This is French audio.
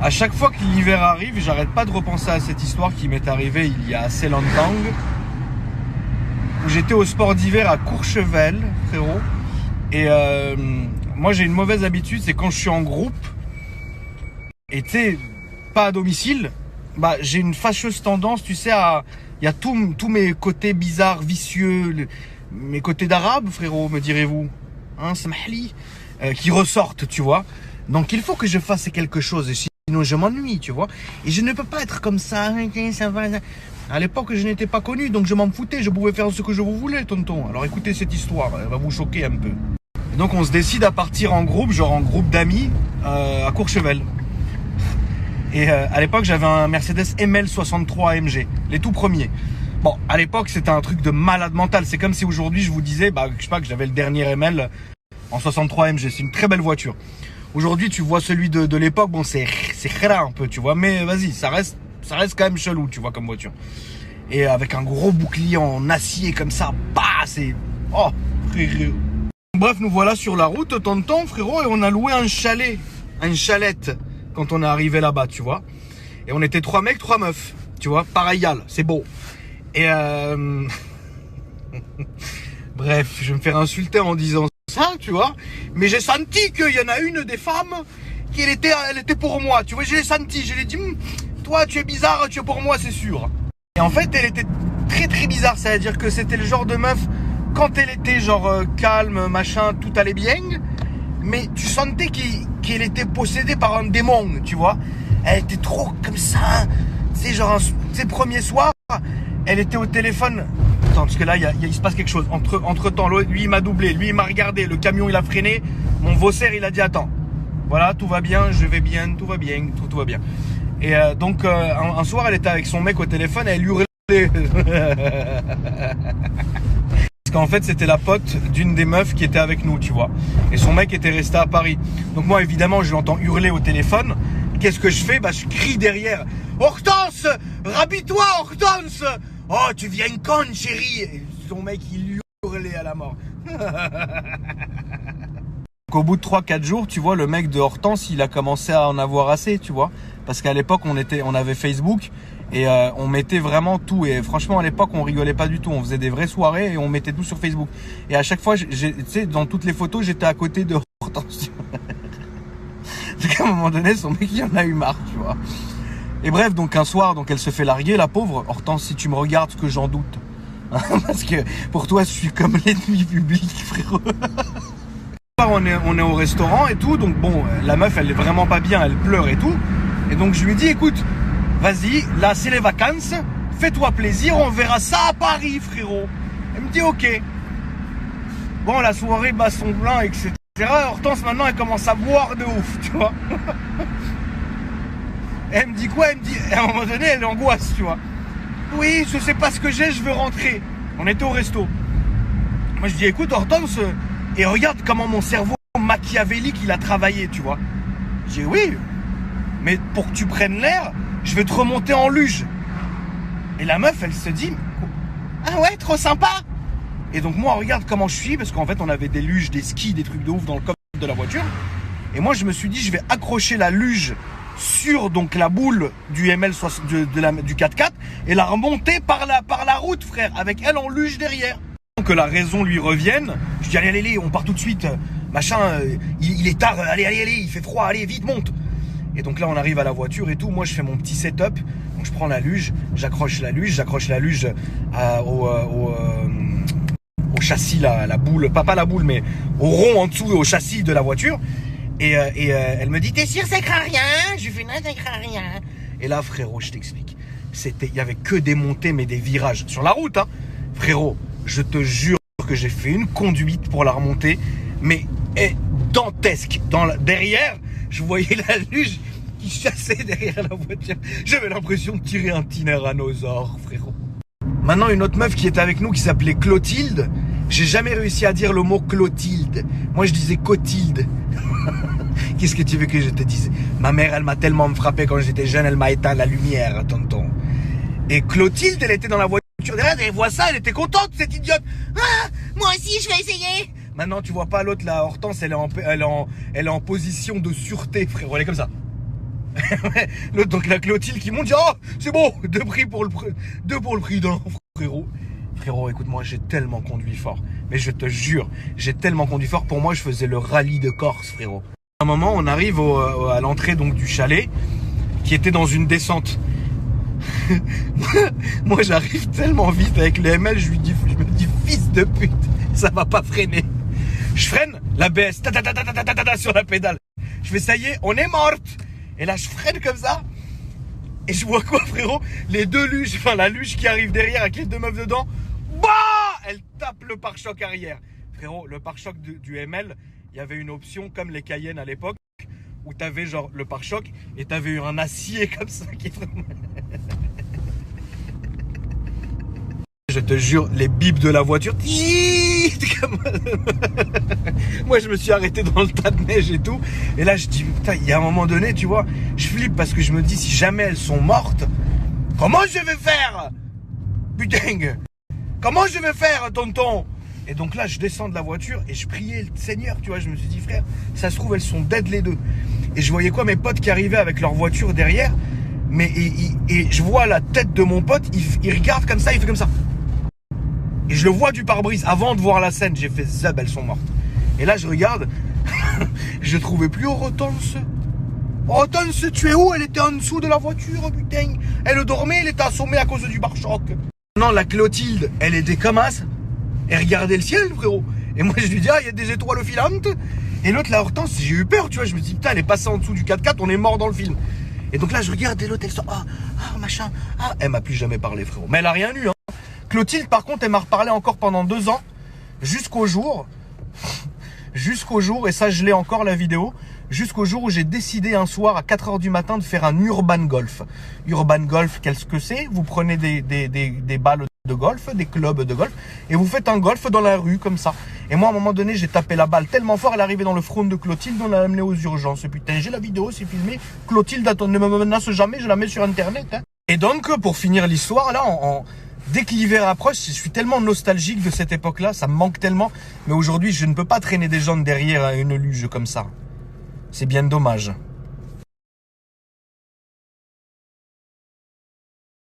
À chaque fois que l'hiver arrive, j'arrête pas de repenser à cette histoire qui m'est arrivée il y a assez longtemps. Où j'étais au sport d'hiver à Courchevel, frérot. Et moi j'ai une mauvaise habitude, c'est quand je suis en groupe, et tu sais, pas à domicile, bah j'ai une fâcheuse tendance, tu sais, à... Il y a tous mes côtés bizarres, vicieux, mes côtés d'arabe, frérot, me direz-vous. Hein, samahli, qui ressortent, tu vois. Donc il faut que je fasse quelque chose, sinon je m'ennuie, tu vois. Et je ne peux pas être comme ça, ça va. À l'époque, je n'étais pas connu, donc je m'en foutais, je pouvais faire ce que je vous voulais, tonton. Alors écoutez cette histoire, elle va vous choquer un peu. Et donc on se décide à partir en groupe, genre en groupe d'amis, à Courchevel. Et à l'époque, j'avais un Mercedes ML63 AMG, les tout premiers. Bon, à l'époque, c'était un truc de malade mental. C'est comme si aujourd'hui, je vous disais, bah, je sais pas, que j'avais le dernier ML en 63 AMG. C'est une très belle voiture. Aujourd'hui, tu vois celui de l'époque, bon, c'est khara un peu, tu vois. Mais vas-y, ça reste quand même chelou, tu vois, comme voiture. Et avec un gros bouclier en acier comme ça, bah, c'est... Oh, frérot. Bref, nous voilà sur la route, tonton, frérot, et on a loué un chalet, une chalette, quand on est arrivé là-bas, tu vois. Et on était 3 mecs, 3 meufs, tu vois, pareil, c'est beau. Et bref, je vais me faire insulter en disant ça, tu vois. Mais j'ai senti qu'il y en a une des femmes qui elle était pour moi, tu vois. Je l'ai senti, je l'ai dit, toi tu es bizarre, tu es pour moi, c'est sûr. Et en fait, elle était très très bizarre, c'est-à-dire que c'était le genre de meuf, quand elle était genre calme, machin, tout allait bien, mais tu sentais qu'elle était possédée par un démon, tu vois. Elle était trop comme ça, c'est genre ses premiers soirs, elle était au téléphone. Attends, parce que là, il se passe quelque chose. Entre temps, lui, il m'a doublé, lui, il m'a regardé, le camion, il a freiné, mon Vaussaire, il a dit, attends, voilà, tout va bien, je vais bien, tout va bien, tout va bien. Et donc, un soir, elle était avec son mec au téléphone, elle hurlait. Parce qu'en fait, c'était la pote d'une des meufs qui était avec nous, tu vois. Et son mec était resté à Paris. Donc moi, évidemment, je l'entends hurler au téléphone. Qu'est-ce que je fais? Bah, je crie derrière. Hortense! Rhabille-toi, Hortense! Oh, tu viens conne, chérie! Et son mec, il hurlait à la mort. Au bout de 3-4 jours, tu vois, le mec de Hortense, il a commencé à en avoir assez, tu vois. Parce qu'à l'époque, on avait Facebook. Et on mettait vraiment tout. Et franchement, à l'époque, on rigolait pas du tout. On faisait des vraies soirées et on mettait tout sur Facebook. Et à chaque fois, tu sais, dans toutes les photos, j'étais à côté de Hortense. Donc à un moment donné, son mec, il en a eu marre, tu vois. Et bref, donc un soir, donc elle se fait larguer, la pauvre. Hortense, si tu me regardes, ce que j'en doute. Parce que pour toi, je suis comme l'ennemi public, frérot. On est au restaurant et tout. Donc bon, la meuf, elle est vraiment pas bien. Elle pleure et tout. Et donc je lui dis, écoute, vas-y, là c'est les vacances, fais-toi plaisir, on verra ça à Paris, frérot. Elle me dit ok. Bon, la soirée basson blanc, etc. Hortense maintenant elle commence à boire de ouf, tu vois. Elle me dit quoi? Elle me dit, à un moment donné elle angoisse, tu vois. Oui, je sais pas ce que j'ai, je veux rentrer. On était au resto. Moi je dis écoute Hortense, et regarde comment mon cerveau machiavélique il a travaillé, tu vois. Je dis oui, mais pour que tu prennes l'air, je vais te remonter en luge. Et la meuf, elle se dit, ah ouais, trop sympa. Et donc moi, regarde comment je suis, parce qu'en fait, on avait des luges, des skis, des trucs de ouf dans le coffre de la voiture. Et moi, je me suis dit, je vais accrocher la luge sur donc la boule du ML du 4x4 et la remonter par la route, frère, avec elle en luge derrière. Que la raison lui revienne, je dis allez, on part tout de suite, machin, il est tard, allez, il fait froid, allez, vite, monte. Et donc là on arrive à la voiture et tout, moi je fais mon petit setup, donc je prends la luge, j'accroche la luge au châssis, la boule, pas la boule mais au rond en dessous, au châssis de la voiture. Et elle me dit t'es sûr ça craint rien? Je lui fais non ça craint rien. Et là frérot je t'explique, il y avait que des montées mais des virages sur la route, hein. Frérot, je te jure que j'ai fait une conduite pour la remonter, mais dantesque. Derrière, je voyais la luge qui chassait derrière la voiture. J'avais l'impression de tirer un tyrannosaure, frérot. Maintenant, une autre meuf qui était avec nous qui s'appelait Clotilde. J'ai jamais réussi à dire le mot Clotilde. Moi, je disais Cotilde. Qu'est-ce que tu veux que je te dise? Ma mère, elle m'a tellement frappé quand j'étais jeune, elle m'a éteint la lumière, tonton. Et Clotilde, elle était dans la voiture derrière, elle voit ça, elle était contente, cette idiote. Ah, moi aussi, je vais essayer. Maintenant, tu vois pas l'autre, la Hortense, elle est en position de sûreté, frérot. Elle est comme ça. Donc la Clotilde qui m'ont dit, oh, c'est bon, deux pour le prix d'un, frérot. Frérot, écoute-moi, j'ai tellement conduit fort. Mais je te jure, j'ai tellement conduit fort. Pour moi, je faisais le rallye de Corse, frérot. À un moment, on arrive à l'entrée donc du chalet, qui était dans une descente. Moi, j'arrive tellement vite avec le ML, je me dis, fils de pute, ça va pas freiner. Je freine, l'ABS, sur la pédale. Je fais, ça y est, on est morte. Et là, je freine comme ça. Et je vois quoi, frérot? Les deux luges, enfin la luge qui arrive derrière avec les deux meufs dedans. Bah! Elle tape le pare-choc arrière. Frérot, le pare-choc du ML, il y avait une option comme les Cayenne à l'époque, où t'avais genre le pare-choc et t'avais eu un acier comme ça qui est vraiment... Je te jure, les bips de la voiture. Moi, je me suis arrêté dans le tas de neige et tout. Et là, je dis, putain, il y a un moment donné, tu vois, je flippe parce que je me dis, si jamais elles sont mortes, comment je vais faire? Putain, comment je vais faire, tonton? Et donc là, je descends de la voiture et je priais le Seigneur, tu vois. Je me suis dit, frère, ça se trouve, elles sont dead les deux. Et je voyais quoi, mes potes qui arrivaient avec leur voiture derrière. Mais et je vois la tête de mon pote, il regarde comme ça, il fait comme ça. Et je le vois du pare-brise. Avant de voir la scène, j'ai fait zab, elles sont mortes. Et là, je regarde. Je trouvais plus Hortense. Hortense, tu es où? Elle était en dessous de la voiture, putain. Elle dormait, elle était assommée à cause du pare-choc. Non, la Clotilde, elle était comme as. Elle regardait le ciel, frérot. Et moi, je lui dis, ah, il y a des étoiles filantes. Et l'autre, la Hortense, j'ai eu peur, tu vois. Je me dis, putain, elle est passée en dessous du 4x4, on est mort dans le film. Et donc là, je regarde, et l'autre, elle sort, machin. Ah, elle m'a plus jamais parlé, frérot. Mais elle a rien eu, hein. Clotilde, par contre, elle m'a reparlé encore pendant 2 ans, jusqu'au jour, et ça, je l'ai encore la vidéo, jusqu'au jour où j'ai décidé un soir à 4h du matin de faire un urban golf. Urban golf, qu'est-ce que c'est? Vous prenez des balles de golf, des clubs de golf, et vous faites un golf dans la rue, comme ça. Et moi, à un moment donné, j'ai tapé la balle tellement fort, elle est arrivée dans le front de Clotilde, on l'a amenée aux urgences. Et putain, j'ai la vidéo, c'est filmé. Clotilde, attends, ne me menace jamais, je la mets sur Internet. Hein. Et donc, pour finir l'histoire, là, dès que l'hiver approche, je suis tellement nostalgique de cette époque-là, ça me manque tellement. Mais aujourd'hui, je ne peux pas traîner des gens derrière une luge comme ça. C'est bien dommage.